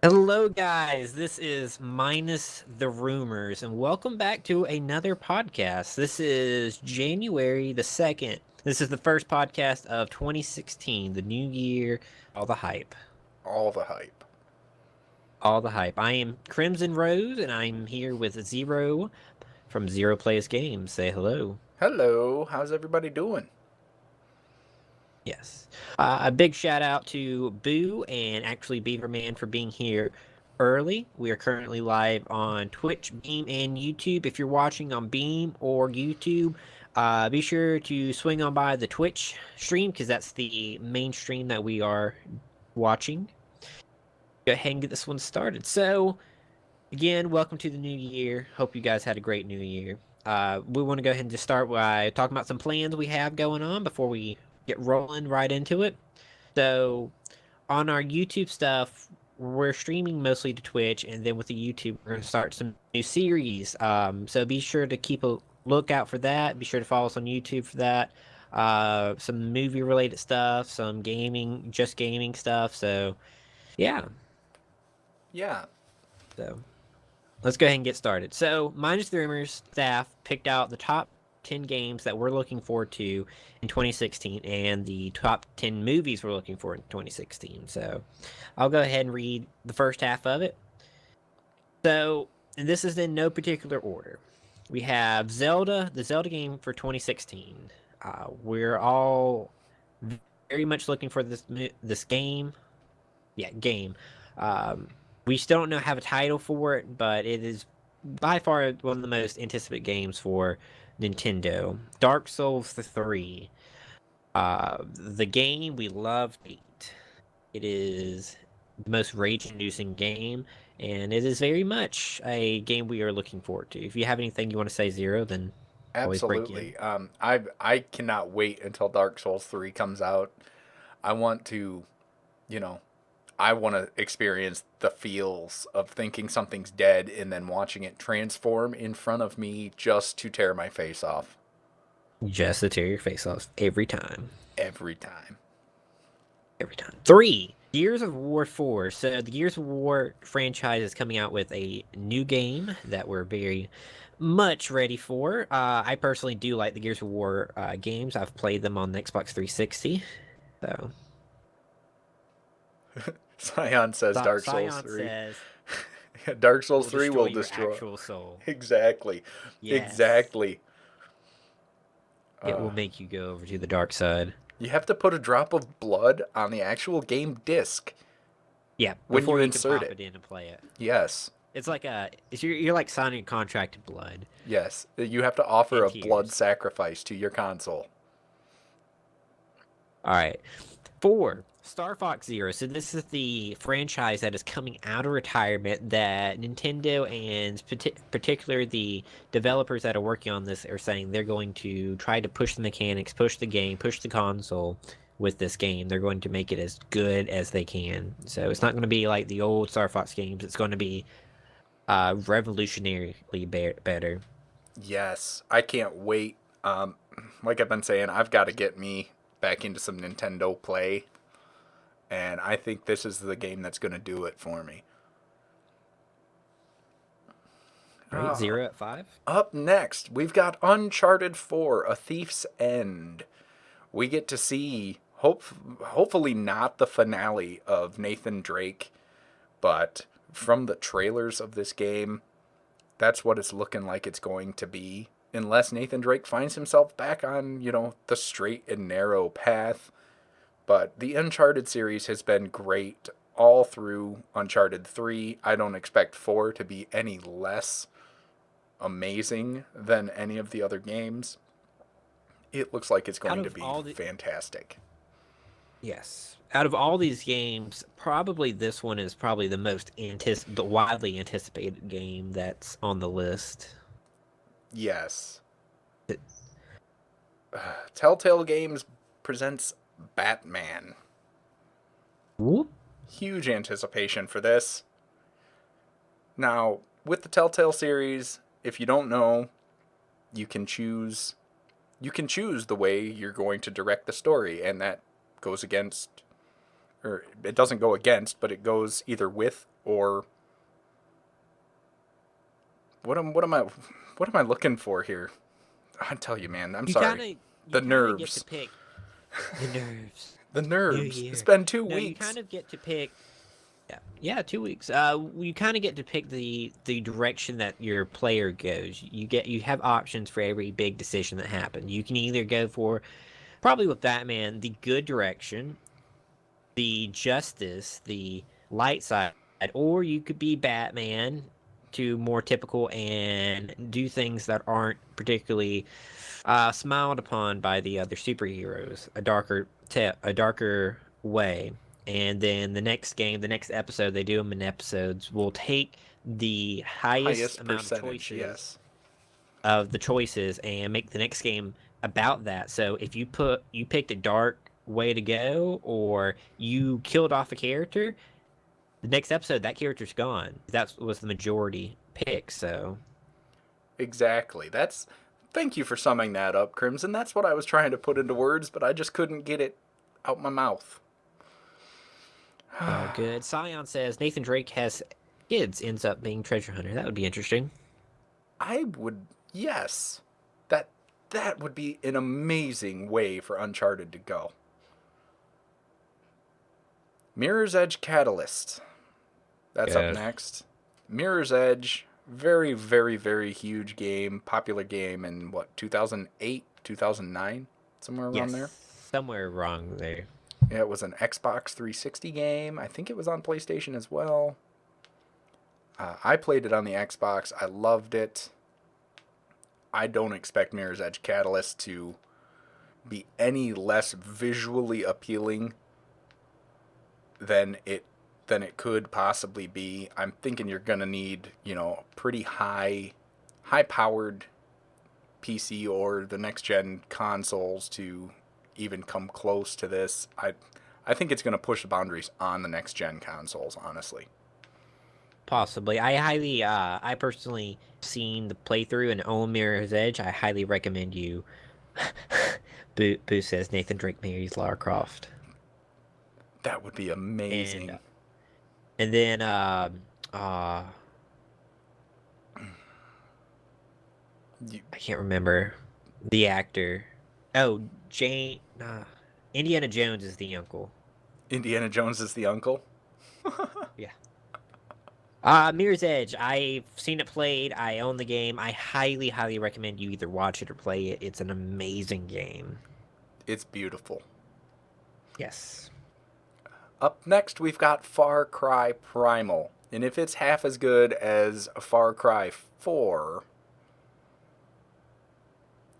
Hello, guys. This is Minus the Rumors, and welcome back to another podcast. This is January the 2nd. This is the first podcast of 2016, the new year, all the hype. All the hype. All the hype. I am Crimson Rose, and I'm here with Zero from Zero Plays Games. Say hello. Hello, how's everybody doing? Yes. A big shout out to Boo and actually Beaverman for being here early. We are currently live on Twitch, Beam, and YouTube. If you're watching on Beam or YouTube, be sure to swing on by the Twitch stream because that's the main stream that we are watching. Go ahead and get this one started. So, again, welcome to the new year. Hope you guys had a great new year. We want to go ahead and just start by talking about some plans we have going on before we get rolling right into it. So, on our YouTube stuff, we're streaming mostly to Twitch, and then with the YouTube, we're going to start some new series. So be sure to keep a lookout for that. Be sure to follow us on YouTube for that. Some movie-related stuff, some gaming, just gaming stuff. So, yeah. Yeah. So let's go ahead and get started. So, Minus the Rumors staff picked out the top 10 games that we're looking forward to in 2016 and the top 10 movies we're looking for in 2016. So, I'll go ahead and read the first half of it. So, and this is in no particular order. We have Zelda, the Zelda game for 2016. We're all very much looking for this game. Yeah, game. Um, we still don't have a title for it, but it is by far one of the most anticipated games for Nintendo. Dark Souls 3. The game we love to eat. It is the most rage-inducing game, and it is very much a game we are looking forward to. If you have anything you want to say, Zero, then always break in. Absolutely. I cannot wait until Dark Souls 3 comes out. I want to, you know, I want to experience the feels of thinking something's dead and then watching it transform in front of me just to tear my face off Just to tear your face off every time. every time. Every time. 3. Gears of War 4. So the Gears of War franchise is coming out with a new game that we're very much ready for. I personally do like the Gears of War games. I've played them on the Xbox 360. So Scion says Dark Souls Scion 3. says Dark Souls will 3 destroy will your destroy. actual soul. Exactly. Yes. Exactly. It will make you go over to the dark side. You have to put a drop of blood on the actual game disc Yeah, when before you you can insert pop it. it in and play it. Yes. It's like you're like signing a contract to blood Yes. You have to offer and a blood tears. sacrifice to your console. All right. 4. Star Fox Zero. So this is the franchise that is coming out of retirement that Nintendo and particularly the developers that are working on this are saying they're going to try to push the mechanics, push the game, push the console with this game. They're going to make it as good as they can. So it's not going to be like the old Star Fox games. It's going to be revolutionarily better. Yes. I can't wait. Like I've been saying, I've got to get me back into some Nintendo play. And I think this is the game that's going to do it for me. Right? Zero at 5. Up next, we've got Uncharted 4, A Thief's End. We get to see, hopefully not the finale of Nathan Drake, but from the trailers of this game, that's what it's looking like it's going to be. Unless Nathan Drake finds himself back on, the straight and narrow path. But the Uncharted series has been great all through Uncharted 3. I don't expect 4 to be any less amazing than any of the other games. It looks like it's Out going to of be all the fantastic. Yes. Out of all these games, probably this one is probably the widely anticipated game that's on the list. Yes. It- Telltale Games presents Batman. Whoop. Huge anticipation for this. Now, with the Telltale series, if you don't know, you can choose the way you're going to direct the story, and that goes against or it doesn't go against, but it goes either with or what am I looking for here? I tell you, man, I'm You sorry. kind of The you kind of get to nerves. pick the nerves. The New nerves. It's year. been 2 No, you weeks. kind of get to pick. Yeah, 2 weeks. You kind of get to pick the direction that your player goes. You have options for every big decision that happens. You can either go for, probably with Batman, the good direction, the justice, the light side, or you could be Batman to more typical and do things that aren't particularly smiled upon by the other superheroes, a darker way. And then the next game, the next episode, they do them in episodes, will take the highest Highest amount of percentage, choices yes. of the choices and make the next game about that. So if you picked a dark way to go, or you killed off a character, the next episode that character's gone. That was the majority pick. So Exactly. Thank you for summing that up, Crimson. That's what I was trying to put into words, but I just couldn't get it out my mouth. all good. Scion says Nathan Drake has kids, ends up being treasure hunter. That would be interesting. I would, yes. That that would be an amazing way for Uncharted to go. Mirror's Edge Catalyst. That's up Good. next. Mirror's Edge, very, very, very huge game, popular game in what, 2008, 2009, somewhere around there. Yes, somewhere wrong there. Yeah, it was an Xbox 360 game. I think it was on PlayStation as well. I played it on the Xbox. I loved it. I don't expect Mirror's Edge Catalyst to be any less visually appealing than it could possibly be. I'm thinking you're gonna need, pretty high powered PC or the next gen consoles to even come close to this. I think it's gonna push the boundaries on the next gen consoles, honestly. Possibly. I personally seen the playthrough and own Mirror's Edge. I highly recommend you. Boo says Nathan Drake marries Lara Croft. That would be And amazing. and then uh You, I can't remember the actor. Oh, Indiana Jones is the uncle. Indiana Jones is the uncle. Yeah. Mirror's Edge. I've seen it played. I own the game. I highly, highly recommend you either watch it or play it. It's an amazing game. It's beautiful. Yes. Up next, we've got Far Cry Primal. And if it's half as good as Far Cry 4,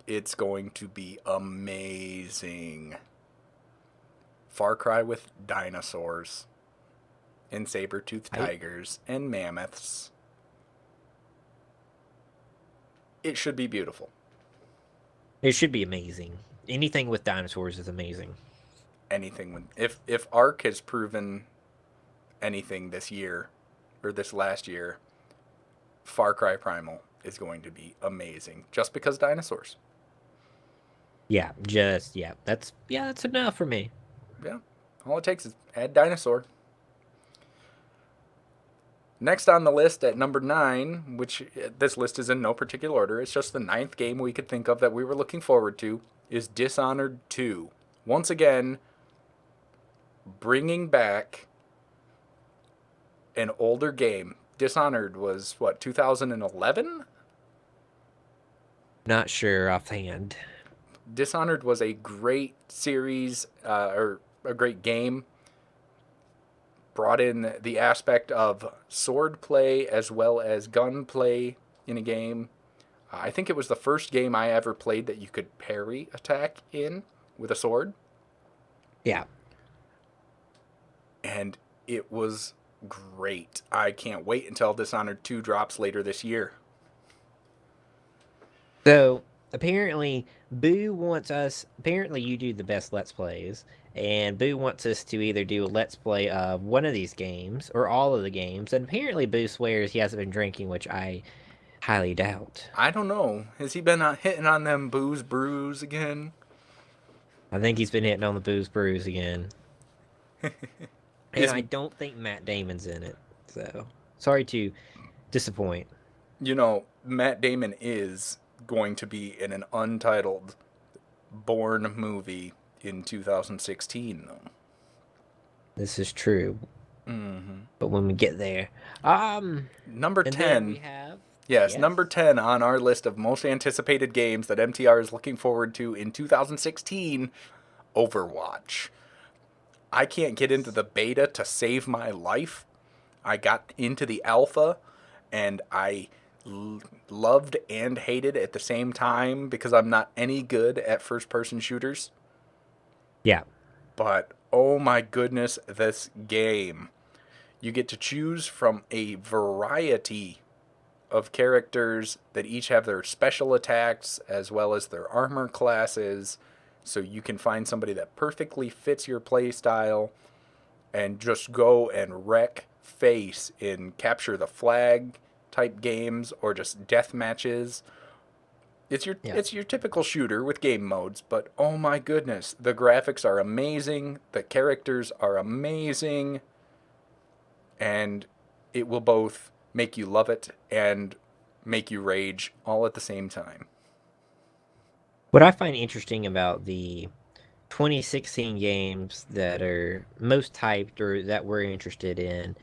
it's going to be amazing. Far Cry with dinosaurs, and saber-toothed I tigers, and mammoths. It should be beautiful. It should be amazing. Anything with dinosaurs is amazing. Anything with, if Ark has proven anything this year, or this last year, Far Cry Primal is going to be amazing. Just because dinosaurs. That's enough for me. Yeah. All it takes is add dinosaur. Next on the list at number 9, which this list is in no particular order, it's just the 9th game we could think of that we were looking forward to, is Dishonored 2. Once again, bringing back an older game. Dishonored was, what, 2011? Not sure offhand. Dishonored was a great series, or a great game. Brought in the aspect of sword play as well as gun play in a game. I think it was the first game I ever played that you could parry attack in with a sword. Yeah. And it was great. I can't wait until Dishonored 2 drops later this year. So apparently, Boo wants us. Apparently, you do the best Let's Plays, and Boo wants us to either do a Let's Play of one of these games or all of the games. And apparently, Boo swears he hasn't been drinking, which I highly doubt. I don't know. Has he been hitting on them booze brews again? I think he's been hitting on the Boo's Brews again. And I don't think Matt Damon's in it. So, sorry to disappoint. Matt Damon is going to be in an untitled Bourne movie in 2016, though. This is true. Mm-hmm. But when we get there, Number and 10. then we have Yes, number 10 on our list of most anticipated games that MTR is looking forward to in 2016, Overwatch. I can't get into the beta to save my life. I got into the alpha, and I loved and hated at the same time because I'm not any good at first-person shooters. Yeah. But, oh my goodness, this game. You get to choose from a variety of characters that each have their special attacks as well as their armor classes, so you can find somebody that perfectly fits your playstyle and just go and wreck face in capture the flag type games or just death matches. It's your typical shooter with game modes, but oh my goodness, the graphics are amazing, the characters are amazing, and it will both make you love it and make you rage all at the same time. What I find interesting about the 2016 games that are most hyped or that we're interested in,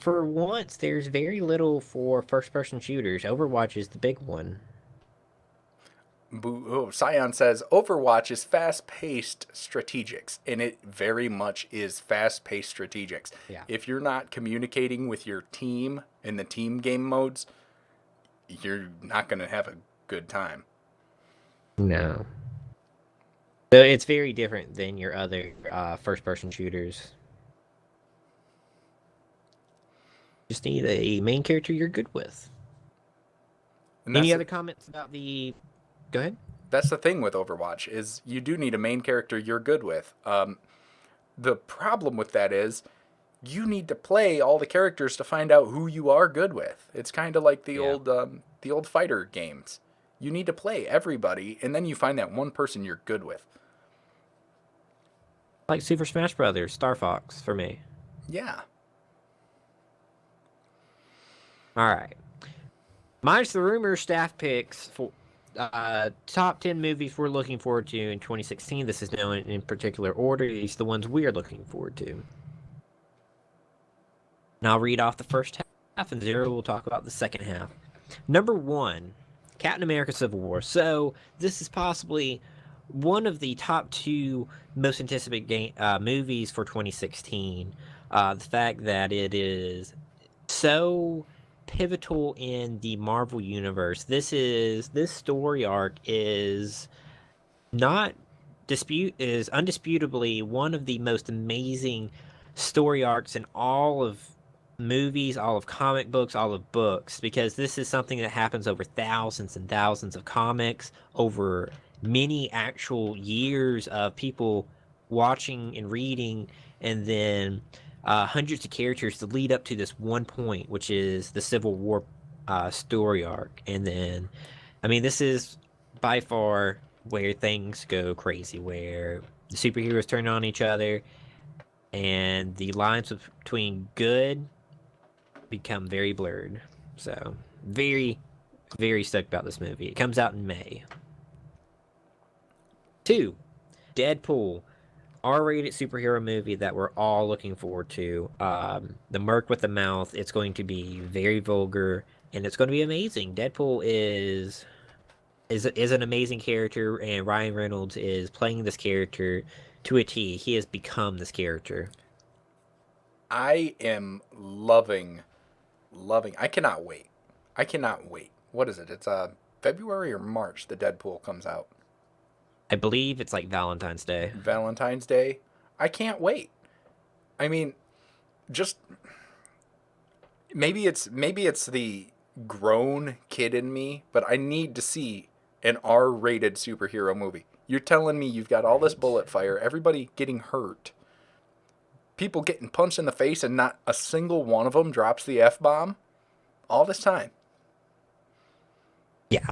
for once, there's very little for first-person shooters. Overwatch is the big one. Scion says Overwatch is fast-paced strategics, and it very much is fast-paced strategics. Yeah. If you're not communicating with your team in the team game modes, you're not going to have a good time. No. So it's very different than your other first-person shooters. Just need a main character you're good with. And Any other comments about the... Go ahead. That's the thing with Overwatch is you do need a main character you're good with. The problem with that is you need to play all the characters to find out who you are good with. It's kind of like the old fighter games. You need to play everybody, and then you find that one person you're good with. Like Super Smash Brothers, Star Fox for me. Yeah. All right. MinusTheRumors staff picks for top 10 movies we're looking forward to in 2016. This is known in particular order. These are the ones we are looking forward to. And I'll read off the first half, and Zero will talk about the second half. Number 1, Captain America Civil War. So this is possibly one of the top 2 most anticipated movies for 2016. The fact that it is so pivotal in the Marvel universe. This story arc is undisputably one of the most amazing story arcs in all of movies, all of comic books, all of books, because this is something that happens over thousands and thousands of comics, over many actual years of people watching and reading, and then hundreds of characters to lead up to this one point, which is the Civil War story arc. And then, I mean, this is by far where things go crazy, where the superheroes turn on each other, and the lines between good become very blurred. So, very, very stoked about this movie. It comes out in May. 2, Deadpool. R-rated superhero movie that we're all looking forward to. The Merc with the Mouth. It's going to be very vulgar, and it's going to be amazing. Deadpool is an amazing character, and Ryan Reynolds is playing this character to a T. He has become this character. I am loving. I cannot wait. What is it? It's February or March the Deadpool comes out. I believe it's like Valentine's Day. Valentine's Day. I can't wait. I mean, just maybe it's the grown kid in me, but I need to see an R-rated superhero movie. You're telling me you've got all this bullet fire, everybody getting hurt, people getting punched in the face, and not a single one of them drops the F-bomb all this time. Yeah.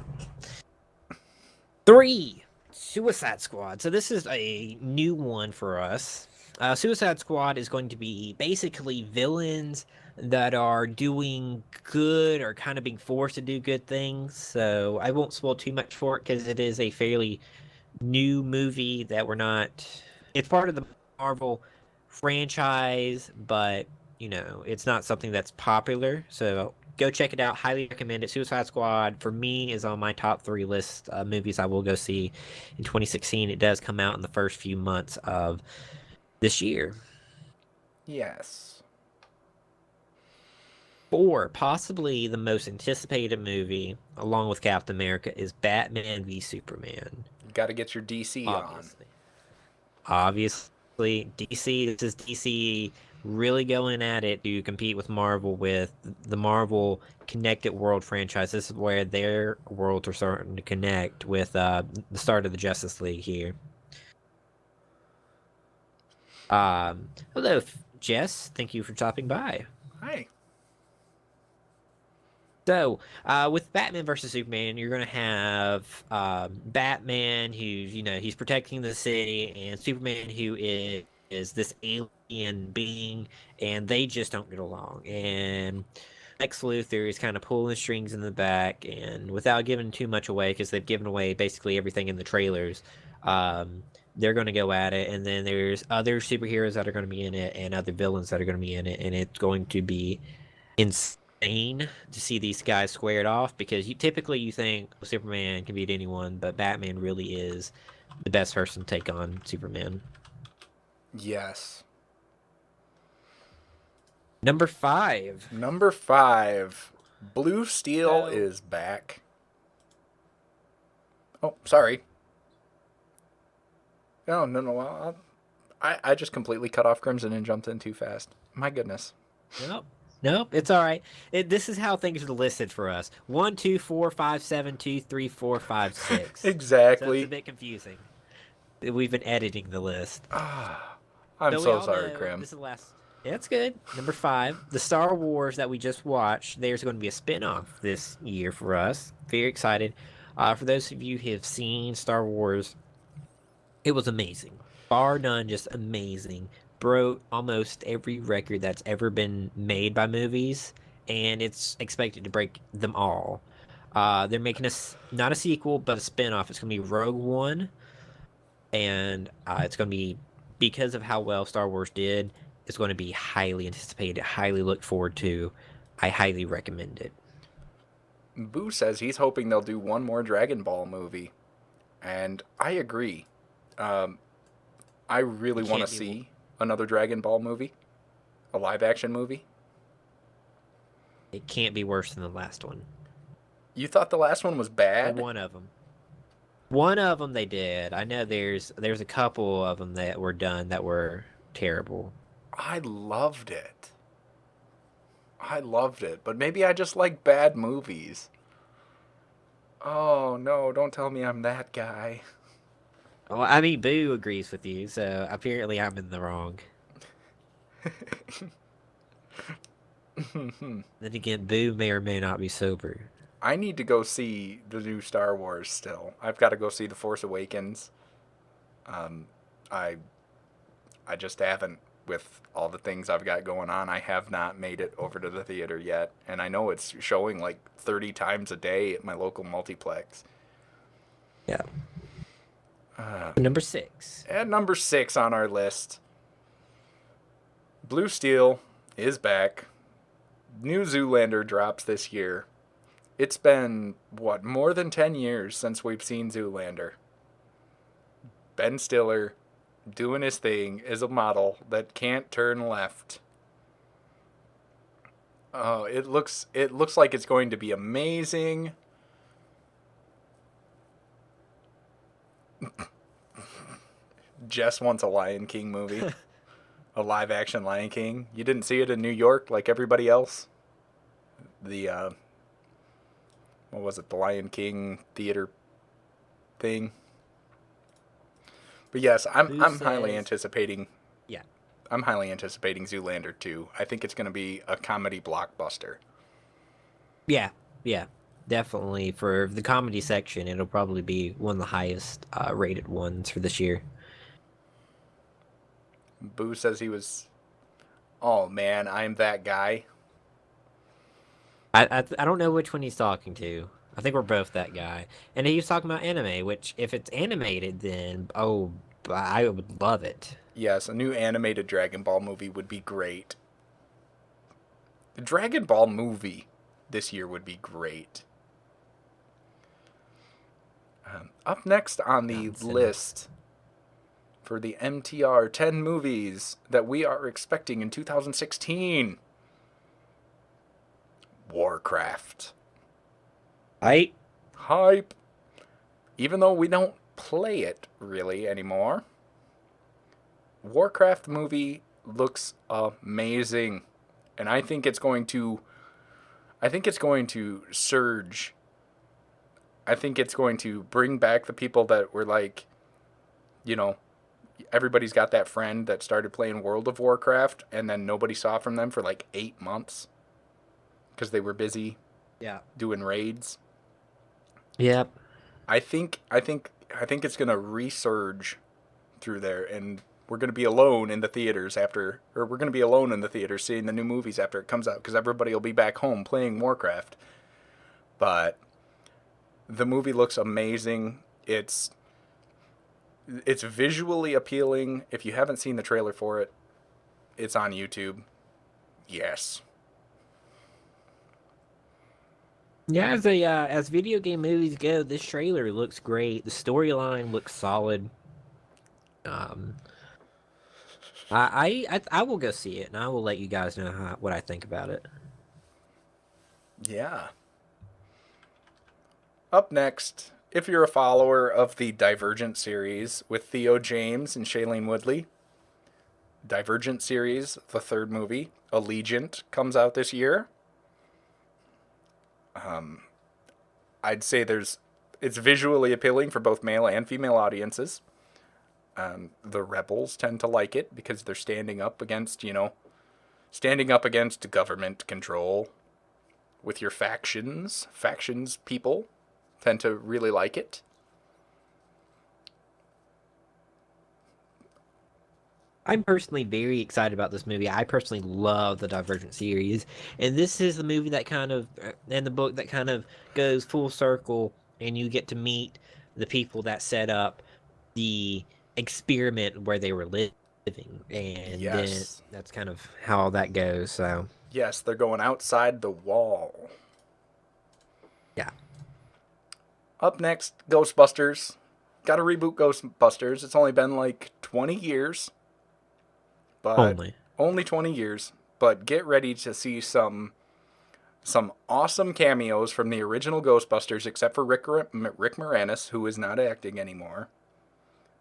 3, Suicide Squad. So this is a new one for us. Suicide Squad is going to be basically villains that are doing good or kind of being forced to do good things. So I won't spoil too much for it because it is a fairly new movie that we're not. It's part of the Marvel franchise, but it's not something that's popular. So go check it out. Highly recommend it. Suicide Squad for me is on my top 3 list of movies I will go see in 2016. It does come out in the first few months of this year. Yes. 4, possibly the most anticipated movie, along with Captain America, is Batman v Superman. Got to get your DC on. Obviously, DC. This is DC really going at it to compete with Marvel with the Marvel Connected World franchise. This is where their worlds are starting to connect with the start of the Justice League here. Hello, Jess. Thank you for stopping by. Hi. So, with Batman versus Superman, you're gonna have Batman, who's he's protecting the city, and Superman, who is this alien being, and they just don't get along. And Lex Luthor is kind of pulling strings in the back, and without giving too much away, because they've given away basically everything in the trailers, they're going to go at it. And then there's other superheroes that are going to be in it, and other villains that are going to be in it, and it's going to be insane to see these guys squared off because typically you think Superman can beat anyone, but Batman really is the best person to take on Superman. Yes. Number 5. Number 5. Blue Steel is back. Oh, sorry. No. I just completely cut off Crimson and jumped in too fast. My goodness. Nope, it's all right. This is how things are listed for us: 1, 2, 4, 5, 7, 2, 3, 4, 5, 6. Exactly. So it's a bit confusing. We've been editing the list. I'm so sorry, Crim. This is the last. Yeah, it's good. Number 5, the Star Wars that we just watched. There's going to be a spin-off this year for us. Very excited. For those of you who have seen Star Wars, it was amazing. Bar none, just amazing. Broke almost every record that's ever been made by movies, and it's expected to break them all. They're making us not a sequel, but a spin-off. It's going to be Rogue One, and it's going to be, because of how well Star Wars did, it's going to be highly anticipated, highly looked forward to. I highly recommend it. Boo says he's hoping they'll do one more Dragon Ball movie, and I agree. I really want to see another Dragon Ball movie, a live-action movie. It can't be worse than the last one. You thought the last one was bad? One of them. One of them they did. I know there's a couple of them that were done that were terrible. I loved it, but maybe I just like bad movies. Oh, no, don't tell me I'm that guy. Well, I mean, Boo agrees with you, so apparently I'm in the wrong. Then again, Boo may or may not be sober. I need to go see the new Star Wars still. I've got to go see The Force Awakens. I just haven't, with all the things I've got going on, I have not made it over to the theater yet. And I know it's showing like 30 times a day at my local multiplex. Yeah. Number 6. At number 6 on our list, Blue Steel is back. New Zoolander drops this year. It's been, more than 10 years since we've seen Zoolander. Ben Stiller doing his thing as a model that can't turn left. Oh, it looks like it's going to be amazing. Jess wants a Lion King movie. A live-action Lion King. You didn't see it in New York like everybody else? The, what was it? The Lion King theater thing? But yes, I'm highly anticipating... Yeah. I'm highly anticipating Zoolander 2. I think it's going to be a comedy blockbuster. Yeah. Definitely. For the comedy section, it'll probably be one of the highest rated ones for this year. Boo says he was. Oh man, I'm that guy. I don't know which one he's talking to. I think we're both that guy. And he was talking about anime, which if it's animated, then I would love it. Yes, a new animated Dragon Ball movie would be great. The Dragon Ball movie this year would be great. Up next on the list for the MTR 10 movies that we are expecting in 2016. Warcraft. Hype. Even though we don't play it really anymore, Warcraft movie looks amazing. And I think it's going to surge. I think it's going to bring back the people that were like, you know, everybody's got that friend that started playing World of Warcraft and then nobody saw from them for like 8 months because they were busy doing raids. Yep. I think it's going to resurge through there, and we're going to be alone in the theaters we're going to be alone in the theaters seeing the new movies after it comes out because everybody will be back home playing Warcraft. But the movie looks amazing. It's visually appealing. If you haven't seen the trailer for it, it's on YouTube. Yes. Yeah, as video game movies go, this trailer looks great. The storyline looks solid. I will go see it, and I will let you guys know what I think about it. Yeah. Up next, if you're a follower of the Divergent series with Theo James and Shailene Woodley, Divergent series, the third movie, Allegiant, comes out this year. I'd say it's visually appealing for both male and female audiences. The rebels tend to like it because they're standing up against government control with your factions. Factions people tend to really like it. I'm personally very excited about this movie. I personally love the Divergent series, and this is the movie that and the book that kind of goes full circle, and you get to meet the people that set up the experiment where they were living, and then Yes. that's kind of how that goes. So Yes, they're going outside the wall. yeah. Up next, Ghostbusters. Got to reboot Ghostbusters. It's only been like 20 years. But only 20 years. But get ready to see some awesome cameos from the original Ghostbusters, except for Rick Moranis, who is not acting anymore,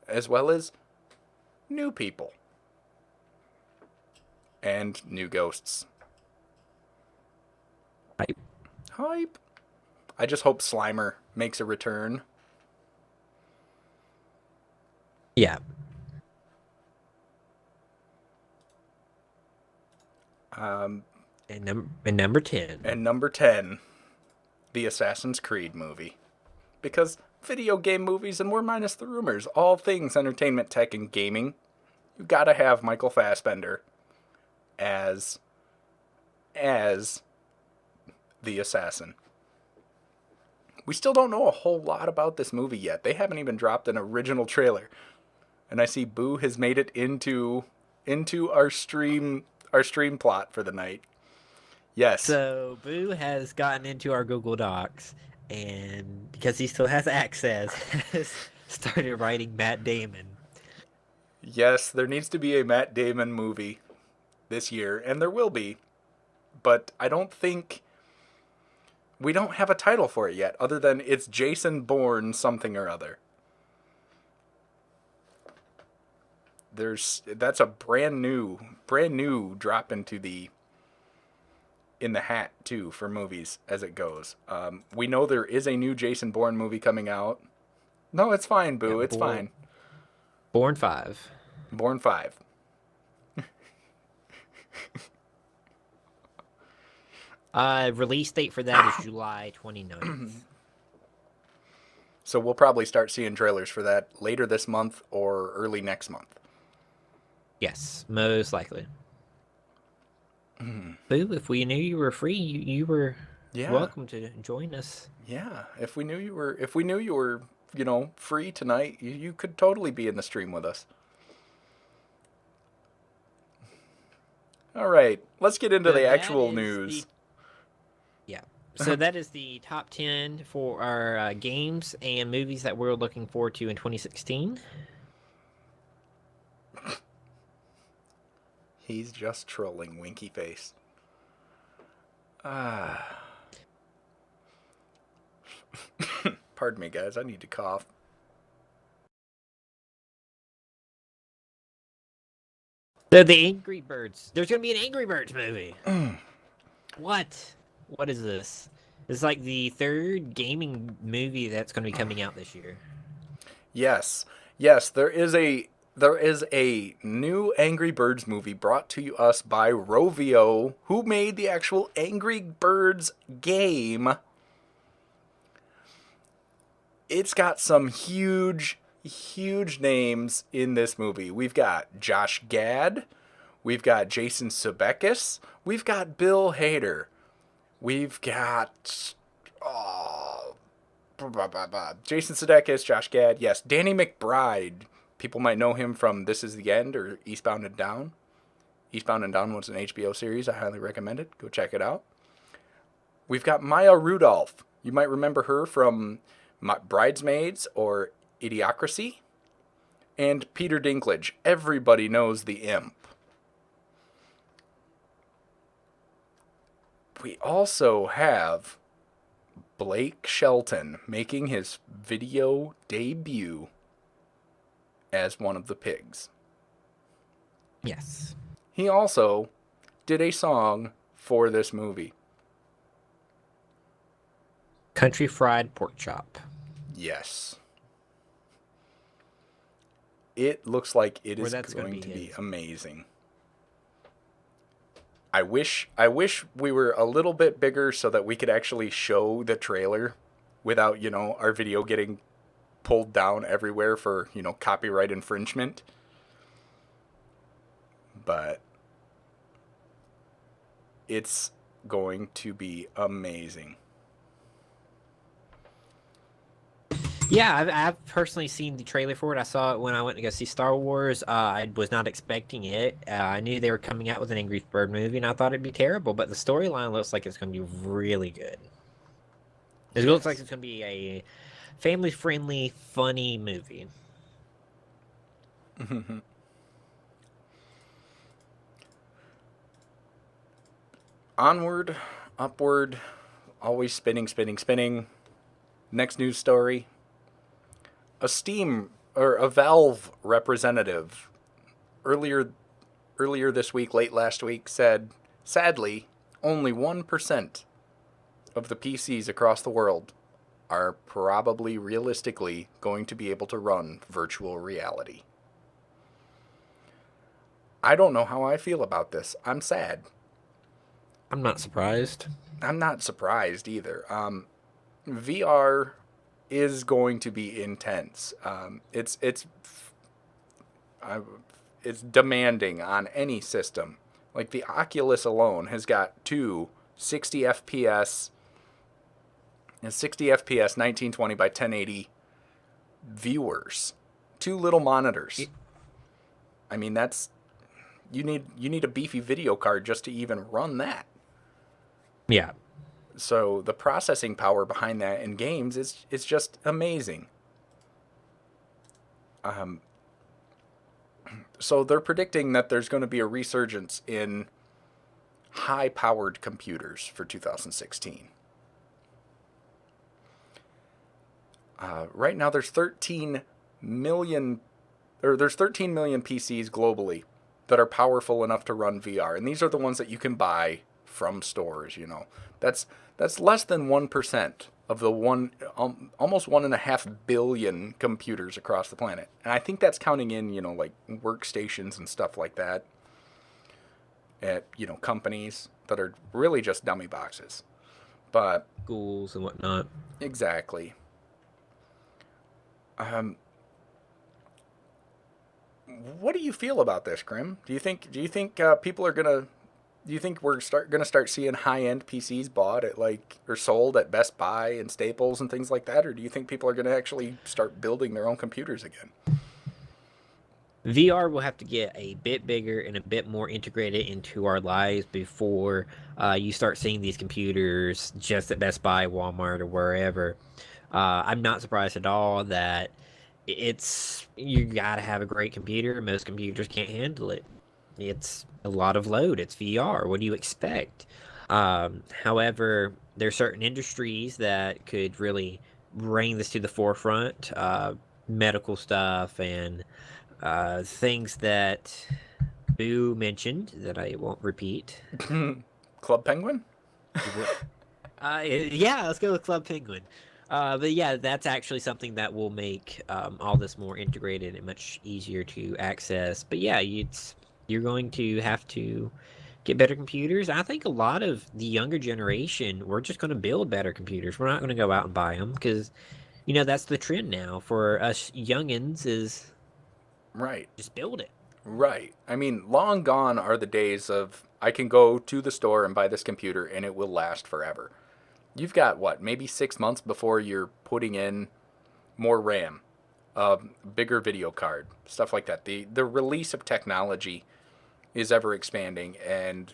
as well as new people and new ghosts. Hype. I just hope Slimer makes a return. Yeah. And number 10. And number 10, the Assassin's Creed movie. Because video game movies, and we're minus the rumors, all things entertainment, tech, and gaming, you gotta have Michael Fassbender as the assassin. We still don't know a whole lot about this movie yet. They haven't even dropped an original trailer. And I see Boo has made it into our stream plot for the night. Yes. So Boo has gotten into our Google Docs, and because he still has access, has started writing Matt Damon. Yes, there needs to be a Matt Damon movie this year, and there will be. But I don't think we don't have a title for it yet, other than it's Jason Bourne something or other. That's a brand new drop into in the hat too for movies as it goes. We know there is a new Jason Bourne movie coming out. No, it's fine, Boo. Yeah, it's fine. Bourne 5. Bourne 5. Release date for that is July 29th. So we'll probably start seeing trailers for that later this month or early next month. Yes, most likely. Boo, if we knew you were free, you were Yeah, welcome to join us. yeah. If we knew you were, free tonight, you could totally be in the stream with us. All right, let's get into So the that actual is the news. yeah. So that is the top 10 for our games and movies that we're looking forward to in 2016. He's just trolling, winky face. Ah, pardon me, guys. I need to cough. So the Angry Birds. There's going to be an Angry Birds movie. What? What is this? It's like the third gaming movie that's going to be coming out this year. Yes, yes. There is a new Angry Birds movie brought to us by Rovio, who made the actual Angry Birds game. It's got some huge, huge names in this movie. We've got Josh Gad, we've got Jason Sudeikis, we've got Bill Hader, we've got Jason Sudeikis, Josh Gad, yes, Danny McBride. People might know him from This Is the End or Eastbound and Down. Eastbound and Down was an HBO series. I highly recommend it. Go check it out. We've got Maya Rudolph. You might remember her from Bridesmaids or Idiocracy. And Peter Dinklage. Everybody knows the imp. We also have Blake Shelton making his video debut as one of the pigs. Yes. He also did a song for this movie. Country Fried Pork Chop. Yes. It looks like it is That's going to be his. amazing. I wish we were a little bit bigger so that we could actually show the trailer without, our video getting pulled down everywhere for, copyright infringement. But it's going to be amazing. Yeah, I've personally seen the trailer for it. I saw it when I went to go see Star Wars. I was not expecting it. I knew they were coming out with an Angry Bird movie, and I thought it'd be terrible. But the storyline looks like it's going to be really good. It looks like Yes. it's going to be a family-friendly, funny movie. Onward, upward, always spinning, spinning, spinning. Next news story. A Valve representative earlier this week, late last week, said, sadly, only 1% of the PCs across the world are probably realistically going to be able to run virtual reality. I don't know how I feel about this. I'm sad. I'm not surprised. I'm not surprised either. VR is going to be intense. It's demanding on any system. Like the Oculus alone has got two 60 FPS 1920 by 1080 viewers, two little monitors. I mean, that's you need a beefy video card just to even run that. Yeah. So the processing power behind that in games is just amazing. So they're predicting that there's going to be a resurgence in high-powered computers for 2016. Right now, there's 13 million PCs globally that are powerful enough to run VR, and these are the ones that you can buy from stores. That's less than 1% of the almost 1.5 billion computers across the planet, and I think that's counting in like workstations and stuff like that at companies that are really just dummy boxes. But Schools and whatnot. exactly. What do you feel about this, Grim? Do you think people are gonna do you think we're gonna start seeing high end PCs bought at like or sold at Best Buy and Staples and things like that, or do you think people are gonna actually start building their own computers again? VR will have to get a bit bigger and a bit more integrated into our lives before you start seeing these computers just at Best Buy, Walmart, or wherever. I'm not surprised at all that it's you gotta have a great computer. Most computers can't handle it. It's a lot of load. It's VR. What do you expect? However, there are certain industries that could really bring this to the forefront. Medical stuff and things that Boo mentioned that I won't repeat. Club Penguin? Yeah, let's go with Club Penguin. But yeah, that's actually something that will make all this more integrated and much easier to access. But yeah, you're going to have to get better computers. I think a lot of the younger generation, we're just going to build better computers. We're not going to go out and buy them because, that's the trend now for us youngins is Right. just build it. Right. I mean, long gone are the days of I can go to the store and buy this computer and it will last forever. You've got what, maybe 6 months before you're putting in more RAM, bigger video card, stuff like that. The release of technology is ever expanding, and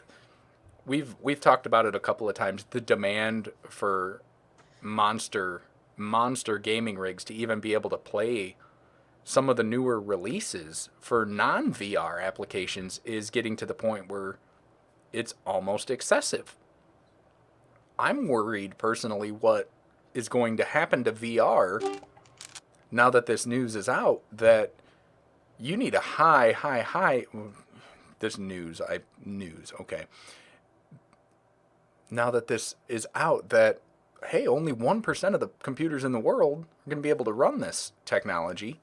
we've talked about it a couple of times. The demand for monster monster gaming rigs to even be able to play some of the newer releases for non VR applications is getting to the point where it's almost excessive. I'm worried personally what is going to happen to VR now that this news is out that you need a high this news, okay. Now that this is out that hey, only 1% of the computers in the world are going to be able to run this technology.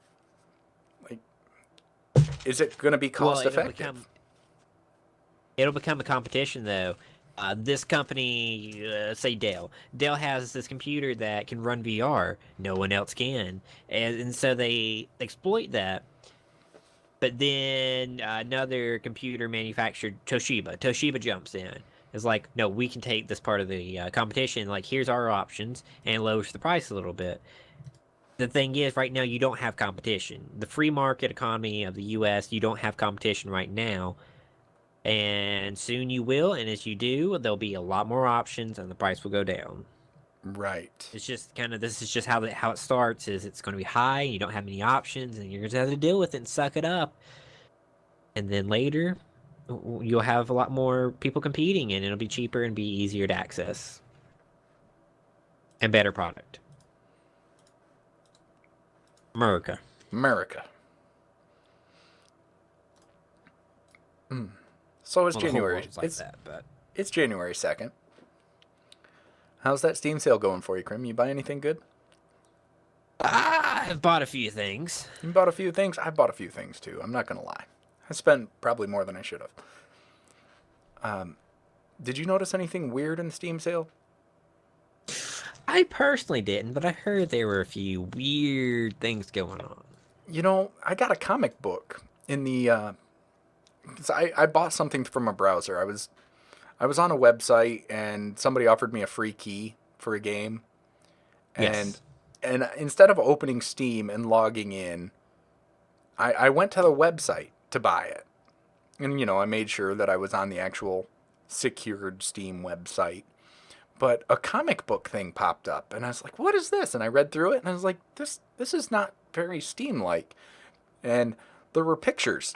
Like, is it going to be Well, cost effective? it'll become a competition though. This company, say Dell, Dell has this computer that can run VR. No one else can, and so they exploit that. But then another computer manufacturer, Toshiba jumps in. It's like, no, we can take this part of the competition. Like, here's our options, and lowers the price a little bit. The thing is, right now you don't have competition. The free market economy of the U.S., you don't have competition right now, and soon you will. And as you do, there'll be a lot more options, and the price will go down. Right. It's just kind of this is just how it starts. Is it's going to be high, and you don't have many options, and you're going to have to deal with it and suck it up. And then later, you'll have a lot more people competing, and it'll be cheaper and be easier to access and better product. America. America. So it's Well, the whole January. world's like that, but It's January 2nd. How's that Steam sale going for you, Krim? You buy anything good? I've bought a few things. You bought a few things? I bought a few things too. I'm not going to lie. I spent probably more than I should have. Did you notice anything weird in the Steam sale? I personally didn't, but I heard there were a few weird things going on. I got a comic book in the. 'Cause I bought something from a browser. I was on a website and somebody offered me a free key for a game, and Yes. and instead of opening Steam and logging in, I went to the website to buy it, and I made sure that I was on the actual secured Steam website. But a comic book thing popped up, and I was like, "What is this?" And I read through it, and I was like, "This is not very Steam-like." And there were pictures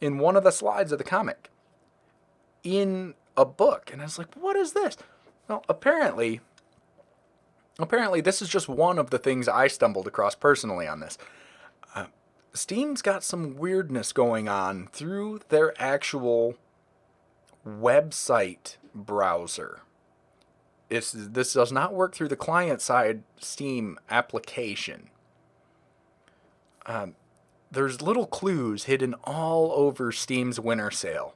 in one of the slides of the comic in a book, and I was like, "What is this?" Well, apparently, this is just one of the things I stumbled across personally on this. Steam's got some weirdness going on through their actual website browser. This does not work through the client side Steam application. There's little clues hidden all over Steam's winter sale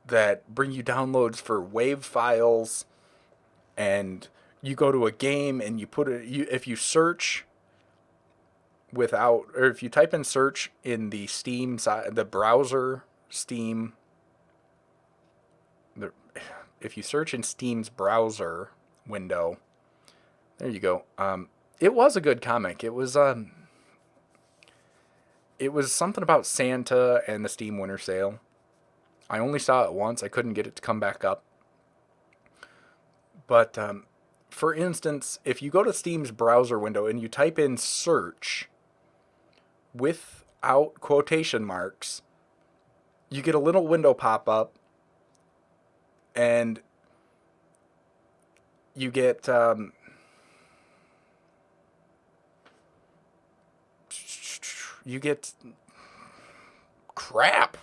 that bring you downloads for WAV files, and you go to a game and you put it. If you search without, or if you type in search in the Steam side, the browser Steam, if you search in Steam's browser window, there you go. It was a good comic. It was something about Santa and the Steam Winter Sale. I only saw it once. I couldn't get it to come back up. But for instance, if you go to Steam's browser window and you type in search without quotation marks, you get a little window pop up, and you get crap.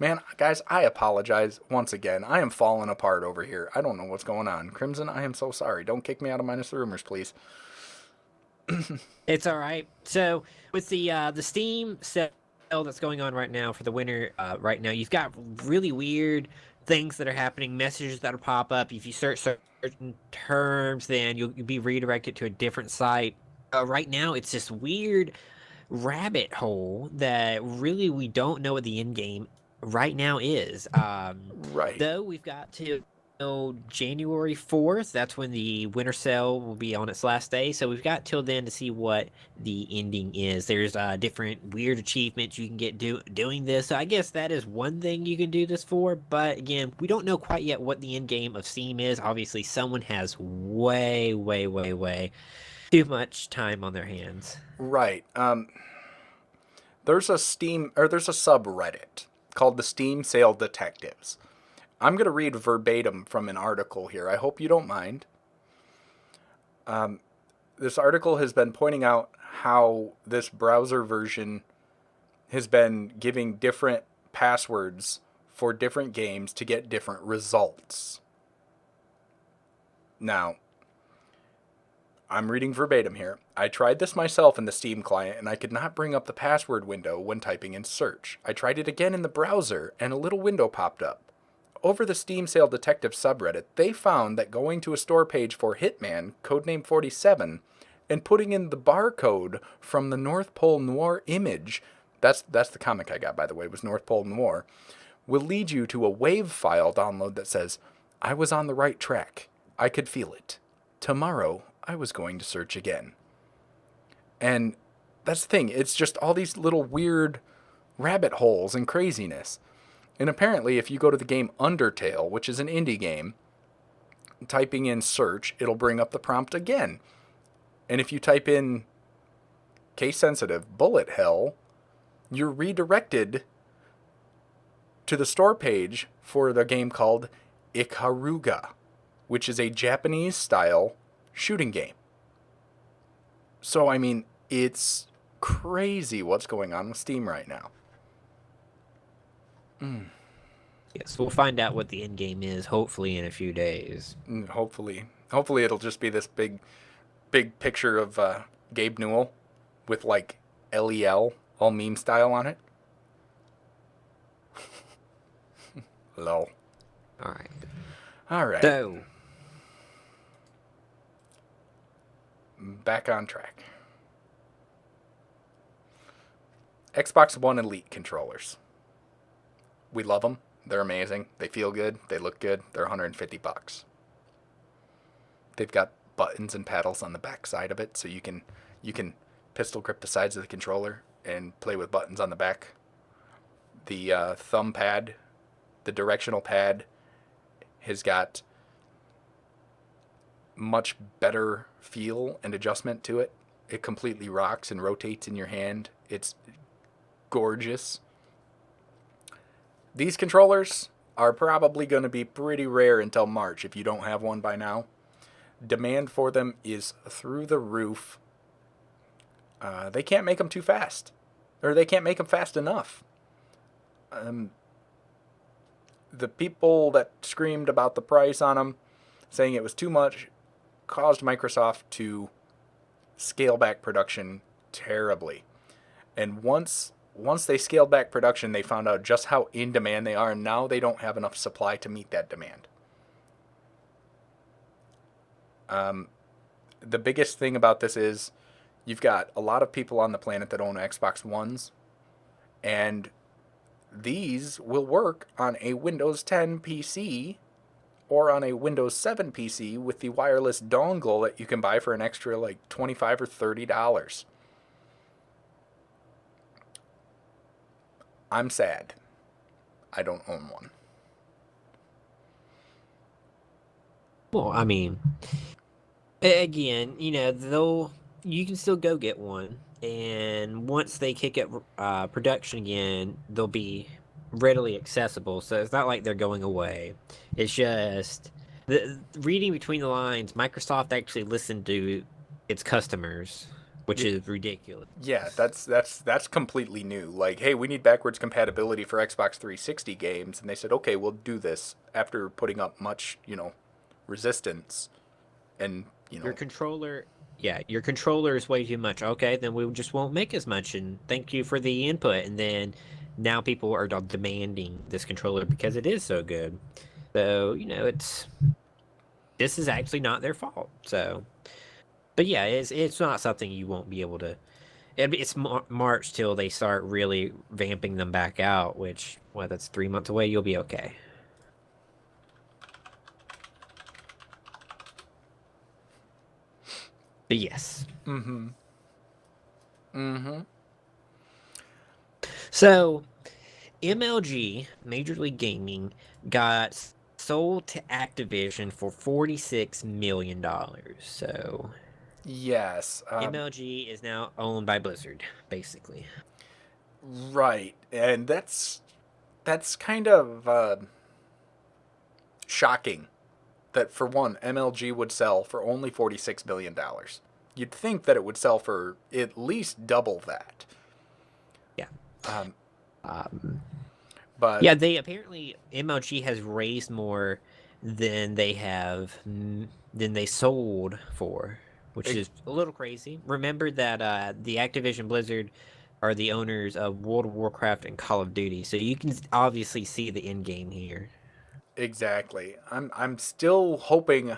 Man, guys, I apologize once again. I am falling apart over here. I don't know what's going on. Crimson, I am so sorry. Don't kick me out of MinusTheRumors, please. It's all right. So with the Steam sale that's going on right now for the winter, right now you've got really weird things that are happening, messages that'll pop up. If you search certain terms, then you'll be redirected to a different site. Right now, it's this weird rabbit hole that really we don't know what the end game right now is. Right. Though we've got to January 4th. That's when the winter sale will be on its last day. So we've got till then to see what the ending is. There's different weird achievements you can get doing this. So I guess that is one thing you can do this for. But again, we don't know quite yet what the end game of Steam is. Obviously, someone has way too much time on their hands. Right. There's a subreddit called the Steam Sale Detectives. I'm going to read verbatim from an article here. I hope you don't mind. This article has been pointing out how this browser version has been giving different passwords for different games to get different results. Now, I'm reading verbatim here. I tried this myself in the Steam client, and I could not bring up the password window when typing in search. I tried it again in the browser, and a little window popped up. Over the Steam Sale Detective subreddit, they found that going to a store page for Hitman, codename 47, and putting in the barcode from the North Pole Noir image, that's the comic I got, by the way, was North Pole Noir, will lead you to a WAV file download that says, I was on the right track. I could feel it. Tomorrow, I was going to search again. And that's the thing. It's just all these little weird rabbit holes and craziness. And apparently, if you go to the game Undertale, which is an indie game, typing in search, it'll bring up the prompt again. And if you type in case-sensitive bullet hell, you're redirected to the store page for the game called Ikaruga, which is a Japanese-style shooting game. So, I mean, it's crazy what's going on with Steam right now. Yes, we'll find out what the end game is, hopefully in a few days. Hopefully it'll just be this big picture of Gabe Newell with like LEL all meme style on it. Lol. All right. So, back on track. Xbox One Elite controllers. We love them. They're amazing. They feel good. They look good. They're $150. They've got buttons and paddles on the back side of it, so you can pistol grip the sides of the controller and play with buttons on the back. The thumb pad, the directional pad, has got much better feel and adjustment to it. It completely rocks and rotates in your hand. It's gorgeous. These controllers are probably going to be pretty rare until March if you don't have one by now. Demand for them is through the roof. They can't make them too fast. Or they can't make them fast enough. The people that screamed about the price on them, saying it was too much, caused Microsoft to scale back production terribly. And once they scaled back production, they found out just how in demand they are, and now they don't have enough supply to meet that demand. The biggest thing about this is You've got a lot of people on the planet that own Xbox Ones, and these will work on a Windows 10 PC or on a Windows 7 PC with the wireless dongle that you can buy for an extra like $25 or $30. I'm sad. I don't own one. Well, I mean, again, you can still go get one, and once they kick up production again, they'll be readily accessible. So it's not like they're going away. It's just reading between the lines. Microsoft actually listened to its customers, which is ridiculous. Yeah, that's completely new. Like, hey, we need backwards compatibility for Xbox 360 games, and they said, okay, we'll do this after putting up much, resistance, and Your controller is way too much. Okay, then we just won't make as much, and thank you for the input. And then now people are demanding this controller because it is so good. So, this is actually not their fault. So, but yeah, it's not something you won't be able to. It's March till they start really vamping them back out, which, well, that's 3 months away. You'll be okay. But yes. Mm-hmm. Mm-hmm. So, MLG, Major League Gaming, got sold to Activision for $46 million. So, Yes. MLG is now owned by Blizzard, basically. Right, and that's kind of shocking that for one, MLG would sell for only $46 million. You'd think that it would sell for at least double that. Yeah. Um, But yeah, they apparently MLG has raised more than they sold for, which it, is a little crazy. Remember that the Activision Blizzard are the owners of World of Warcraft and Call of Duty, so you can obviously see the end game here. exactly. I'm still hoping.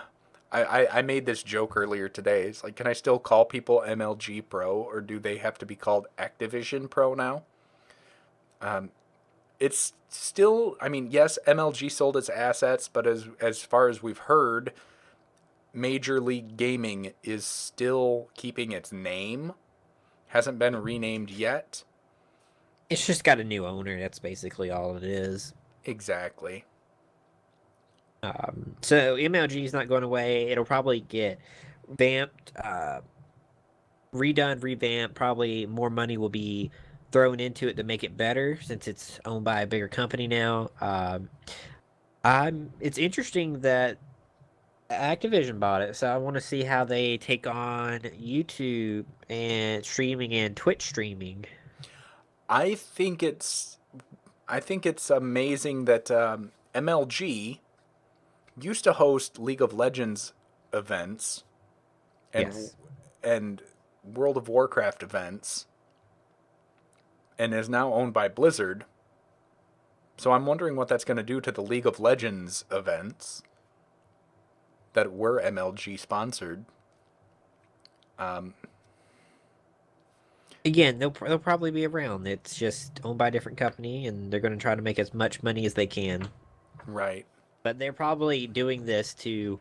I made this joke earlier today. It's like, can I still call people MLG Pro, or do they have to be called Activision Pro now? It's still, I mean, yes, MLG sold its assets, but as far as we've heard, Major League Gaming is still keeping its name. Hasn't been renamed yet. It's just got a new owner. That's basically all it is. Exactly. So MLG is not going away. It'll probably get vamped, redone, revamped. Probably more money will be thrown into it to make it better since it's owned by a bigger company now. It's interesting that Activision bought it, so I want to see how they take on YouTube and streaming and Twitch streaming. I think it's amazing that MLG used to host League of Legends events and Yes. and World of Warcraft events and is now owned by Blizzard. So I'm wondering what that's going to do to the League of Legends events that were MLG sponsored. Again, they'll probably be around. It's just owned by a different company, and they're going to try to make as much money as they can. Right. But they're probably doing this to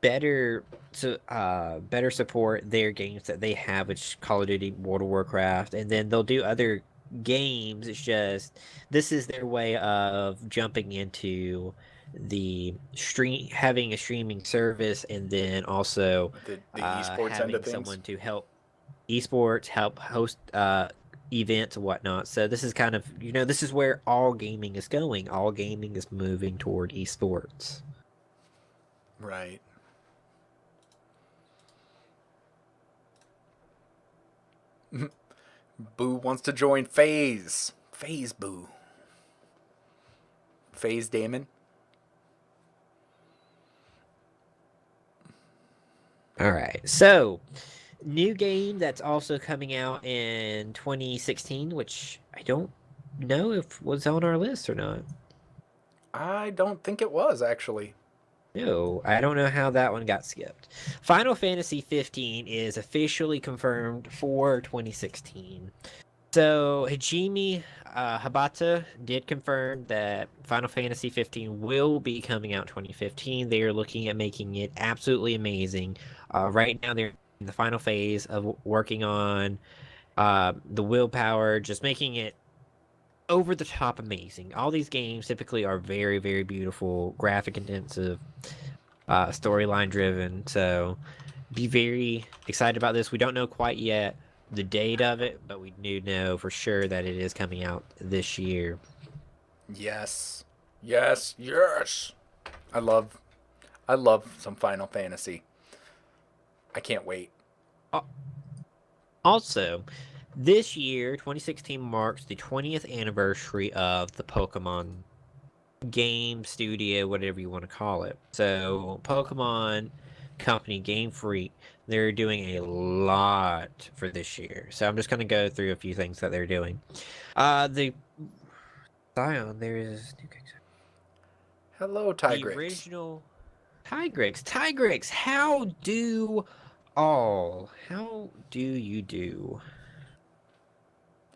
better support their games that they have, which Call of Duty, World of Warcraft, and then they'll do other games. It's just this is their way of jumping into the stream, having a streaming service, and then also The esports end having of things. someone to help esports, help host events and whatnot. So this is kind of this is where all gaming is going. All gaming is moving toward esports. Right. Boo wants to join FaZe. FaZe Boo. FaZe Damon. All right. So, new game that's also coming out in 2016, which I don't know if was on our list or not. I don't think it was actually. No, I don't know how that one got skipped. Final Fantasy 15 is officially confirmed for 2016. So Hajime Habata did confirm that Final Fantasy 15 will be coming out 2015. They are looking at making it absolutely amazing. Right now, they're in the final phase of working on the willpower, just making it over the top amazing. All these games typically are very, very beautiful, graphic intensive, storyline driven. So be very excited about this. We don't know quite yet the date of it, but we do know for sure that it is coming out this year. Yes. Yes, yes. I love I love some Final Fantasy. I can't wait. Also, this year, 2016 marks the 20th anniversary of the Pokemon game studio, whatever you want to call it. So, Pokemon company Game Freak, they're doing a lot for this year. So, I'm just going to go through a few things that they're doing. The Zion, there is Hello, the Tigrix. original Tigrix, how do you do?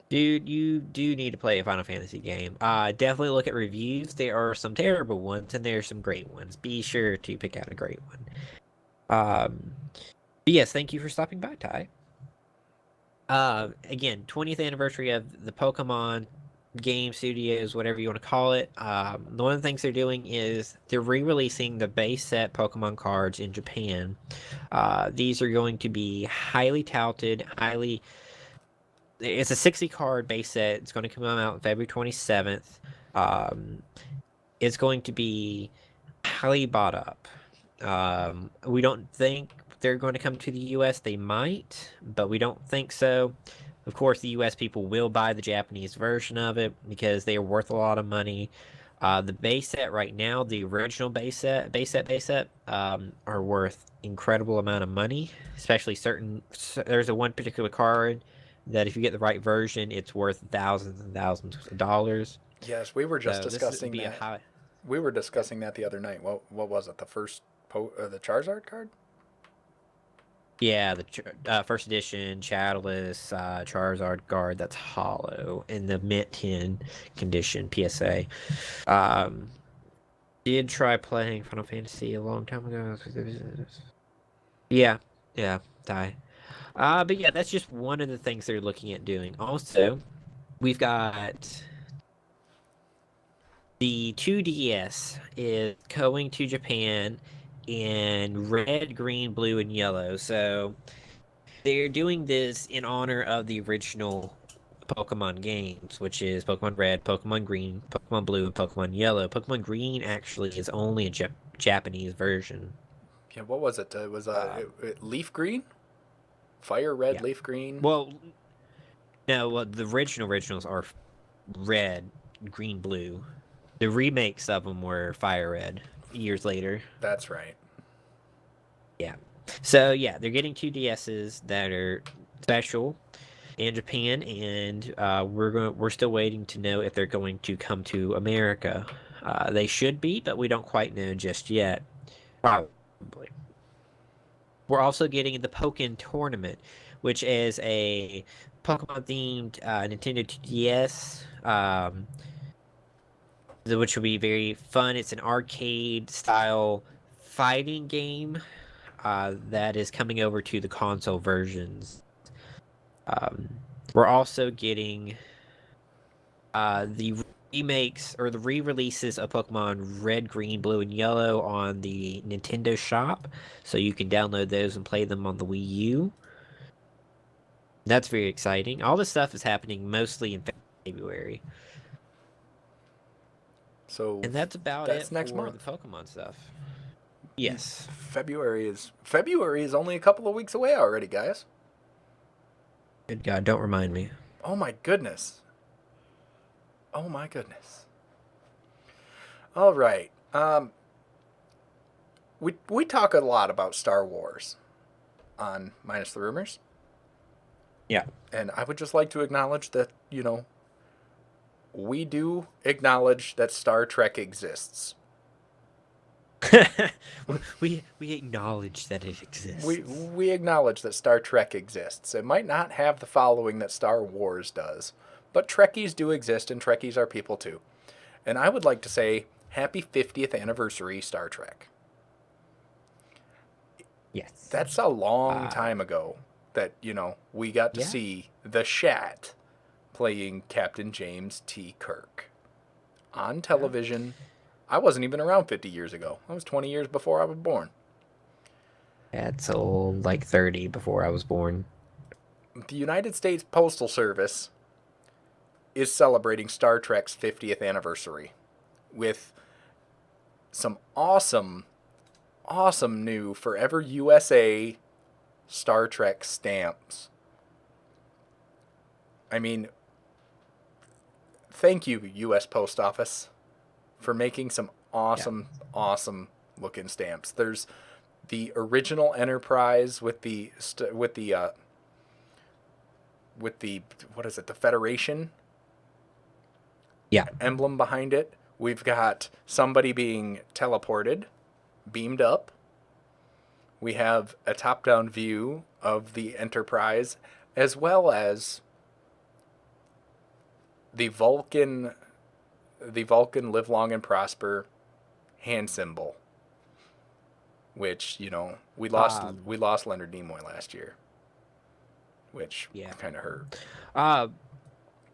Dude, you do need to play a Final Fantasy game. Definitely look at reviews. There are some terrible ones and there are some great ones. Be sure to pick out a great one. But yes, thank you for stopping by, Ty. Again, 20th anniversary of the Pokemon game studios, whatever you want to call it. One of the things they're doing is they're re-releasing the base set Pokemon cards in Japan. These are going to be highly touted, highly. It's a 60 card base set. It's going to come out on February 27th. Um, it's going to be highly bought up. We don't think they're going to come to the US. They might, but we don't think so. Of course, the US people will buy the Japanese version of it because they are worth a lot of money. The base set right now, the original base set, are worth incredible amount of money. Especially there's a one particular card that if you get the right version, it's worth thousands and thousands of dollars. Yes, we were just So this would discussing be a that. high. We were discussing that the other night. What was it? The first the Charizard card? Yeah, the first edition Shadowless Charizard guard that's hollow in the mint 10 condition PSA. Um, did try playing Final Fantasy a long time ago. Yeah, yeah, die. But yeah, that's just one of the things they're looking at doing. Also, we've got the 2DS is going to Japan in red, green, blue, and yellow. So they're doing this in honor of the original Pokemon games, which is Pokemon Red, Pokemon Green, Pokemon Blue, and Pokemon Yellow. Pokemon Green actually is only a Japanese version. Yeah, what was it? It was Um, leaf green, fire red, yeah. leaf green. Well, no, well, the originals are red, green, blue. The remakes of them were fire red years later. That's right. Yeah. So yeah, they're getting two DSs that are special in Japan, and we're still waiting to know if they're going to come to America. They should be, but we don't quite know just yet. Probably. We're also getting the Pokken Tournament, which is a Pokemon themed Nintendo 2DS. Which will be very fun. It's an arcade style fighting game that is coming over to the console versions. Um, we're also getting the remakes or the re-releases of Pokemon Red, Green, Blue, and Yellow on the Nintendo Shop, so you can download those and play them on the Wii U. That's very exciting. All this stuff is happening mostly in February, So and that's about it that's next for the month. Pokemon stuff. Yes. February is only a couple of weeks away already, guys. Good God, don't remind me. Oh my goodness. Oh my goodness. All right. We talk a lot about Star Wars on Minus the Rumors, Yeah. and I would just like to acknowledge that we do acknowledge that Star Trek exists. we acknowledge that it exists. We acknowledge that Star Trek exists. It might not have the following that Star Wars does, but Trekkies do exist, and Trekkies are people too. And I would like to say, happy 50th anniversary, Star Trek. Yes. That's a long time ago that, we got to see the Shat playing Captain James T. Kirk on television. I wasn't even around 50 years ago. I was 20 years before I was born. That's old, like 30 before I was born. The United States Postal Service is celebrating Star Trek's 50th anniversary with some awesome new Forever USA Star Trek stamps. I mean, thank you, U.S. Post Office, for making some awesome looking stamps. There's the original Enterprise with the what is it, the Federation emblem behind it. We've got somebody being teleported, beamed up. We have a top-down view of the Enterprise, as well as the Vulcan live long and prosper hand symbol, which, we lost Leonard Nimoy last year, which kind of hurt.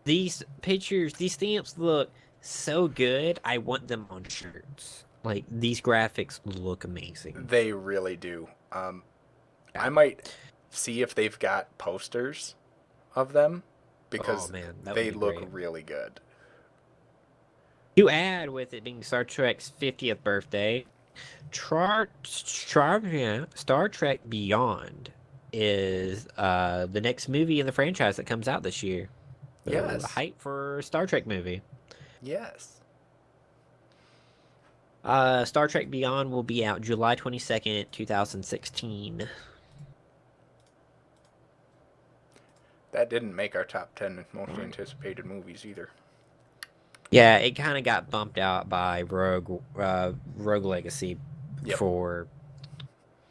These pictures, these stamps look so good. I want them on shirts. Like, these graphics look amazing. They really do. I might see if they've got posters of them, because they look really good. To add, with it being Star Trek's 50th birthday, Star Trek Beyond is the next movie in the franchise that comes out this year. So Yes. hype for Star Trek movie. Yes. Star Trek Beyond will be out July 22nd, 2016. That didn't make our top 10 most anticipated movies either. Yeah, it kind of got bumped out by Rogue Legacy for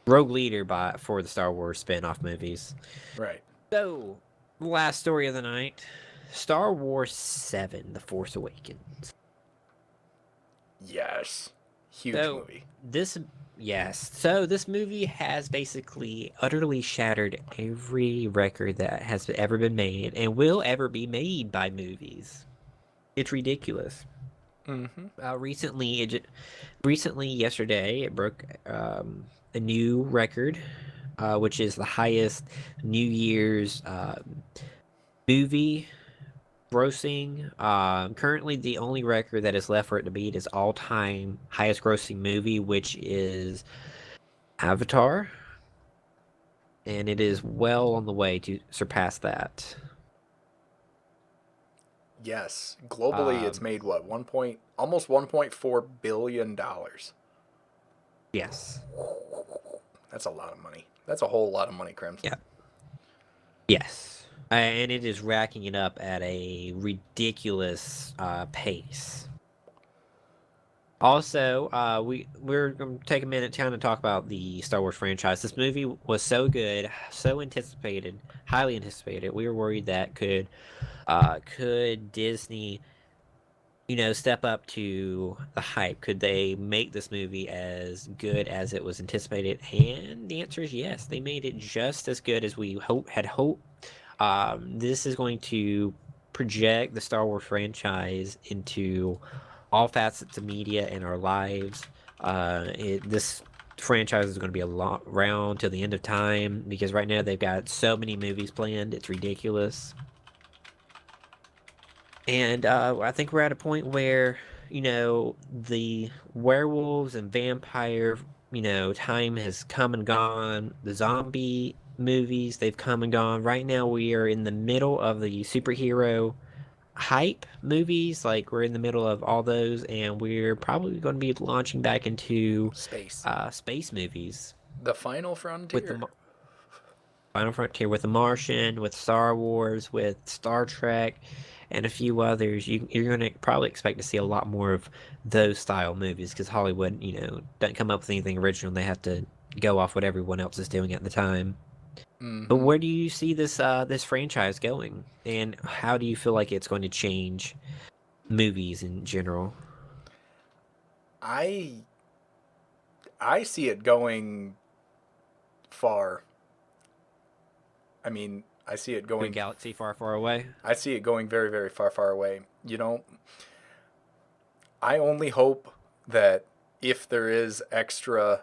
Rogue Leader for the Star Wars spin-off movies. Right. So, last story of the night, Star Wars 7: The Force Awakens. Yes. Huge movie. So this movie has basically utterly shattered every record that has ever been made and will ever be made by movies. It's ridiculous. Mm-hmm. Recently, yesterday, it broke a new record, which is the highest New Year's movie grossing. Currently, the only record that is left for it to beat is all-time highest grossing movie, which is Avatar, and it is well on the way to surpass that. Yes, globally, it's made what, almost $1.4 billion. Yes, that's a lot of money. That's a whole lot of money, Crimson. Yeah. Yes, and it is racking it up at a ridiculous pace. Also, we're going to take a minute to talk about the Star Wars franchise. This movie was so good, so anticipated, highly anticipated. We were worried that could Disney, step up to the hype? Could they make this movie as good as it was anticipated? And the answer is yes. They made it just as good as we had hoped. This is going to project the Star Wars franchise into all facets of media in our lives. This franchise is going to be around till the end of time, because right now they've got so many movies planned. It's ridiculous. And I think we're at a point where, the werewolves and vampire, time has come and gone. The zombie movies, they've come and gone. Right now we are in the middle of the superhero hype movies. Like, we're in the middle of all those, and we're probably going to be launching back into space movies. The Final Frontier. With the Final Frontier, with The Martian, with Star Wars, with Star Trek. and a few others. You're going to probably expect to see a lot more of those style movies because Hollywood, doesn't come up with anything original. They have to go off what everyone else is doing at the time. But Hmm. where do you see this franchise going, and how do you feel like it's going to change movies in general? I I see it going far. I mean, To a galaxy far, far away? I see it going very, very far, far away. I only hope that if there is extra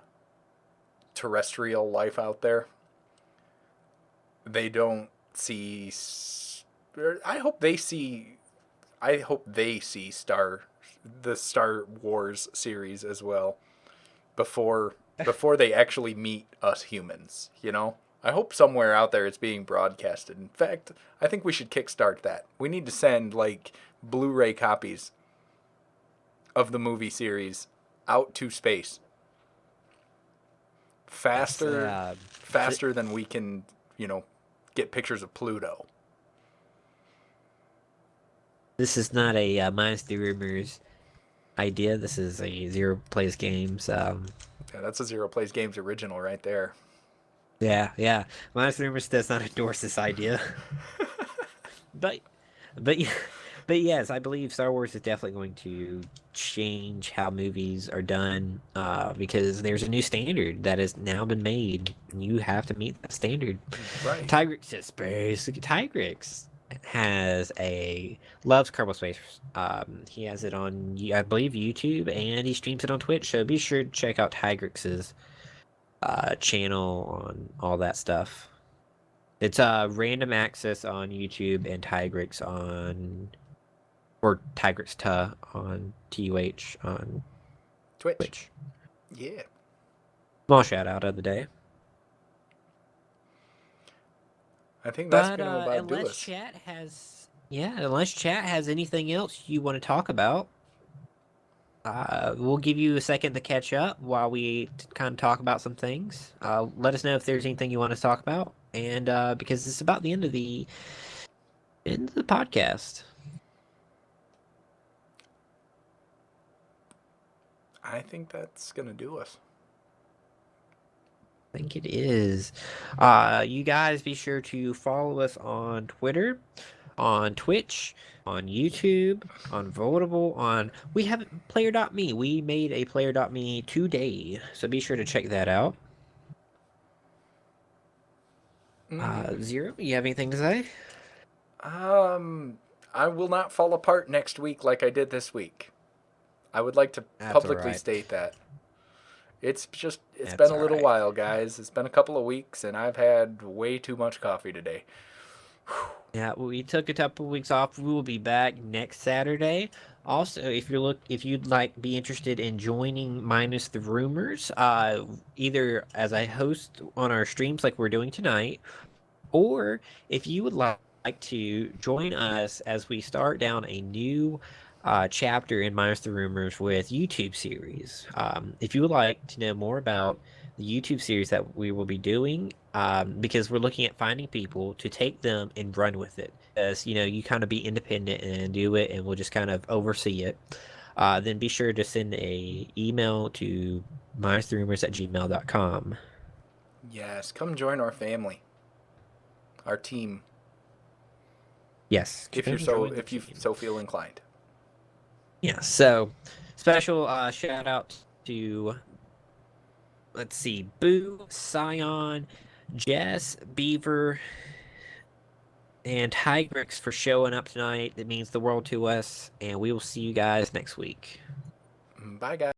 terrestrial life out there, they don't see. I hope they see. I hope they see the Star Wars series as well before they actually meet us humans. I hope somewhere out there it's being broadcasted. In fact, I think we should kickstart that. We need to send like Blu-ray copies of the movie series out to space Yes. faster than we can, get pictures of Pluto. This is not a MinusTheRumors idea. This is a Zero Plays Games. Yeah, that's a Zero Plays Games original right there. Yeah. MinusTheRumors does not endorse this idea, but but yeah, but yes, I believe Star Wars is definitely going to change how movies are done. Because there's a new standard that has now been made, and you have to meet that standard. Right. Tigrix is basically Tigrix has a loves Kerbal Space. He has it on, I believe, YouTube, and he streams it on Twitch. So be sure to check out Tigrix's channel on all that stuff. It's random access on YouTube and Tigrix on, or Tigrix on TUH on Twitch. Twitch. Yeah. Small shout out of the day. I think that's But gonna about do unless us. chat has anything else you want to talk about, we'll give you a second to catch up while we kind of talk about some things. Let us know if there's anything you want to talk about, and because it's about the end of the podcast. I think that's gonna do us. I think it is. You guys be sure to follow us on Twitter, on Twitch, on YouTube, on Votable, we have player.me. We made a player.me today, so be sure to check that out. Zero, you have anything to say? I will not fall apart next week like I did this week. I would like to That's all publicly right. state that. It's That's been a all little right. while, guys. It's been a couple of weeks, and I've had way too much coffee today. Yeah, we took a couple weeks off. We will be back next Saturday. Also, if you'd like be interested in joining Minus the Rumors, either as a host on our streams like we're doing tonight, or if you would like to join us as we start down a new chapter in Minus the Rumors with YouTube series. If you would like to know more about the YouTube series that we will be doing, because we're looking at finding people to take them and run with it. As you kind of be independent and do it, and we'll just kind of oversee it. Then be sure to send a email to minustherumors@gmail.com. Yes, come join our family, our team, Yes, come join the if you team. so feel inclined. Yeah, so special shout out to, let's see, Boo, Scion, Jess, Beaver, and Tigrix for showing up tonight. It means the world to us, and we will see you guys next week. Bye, guys.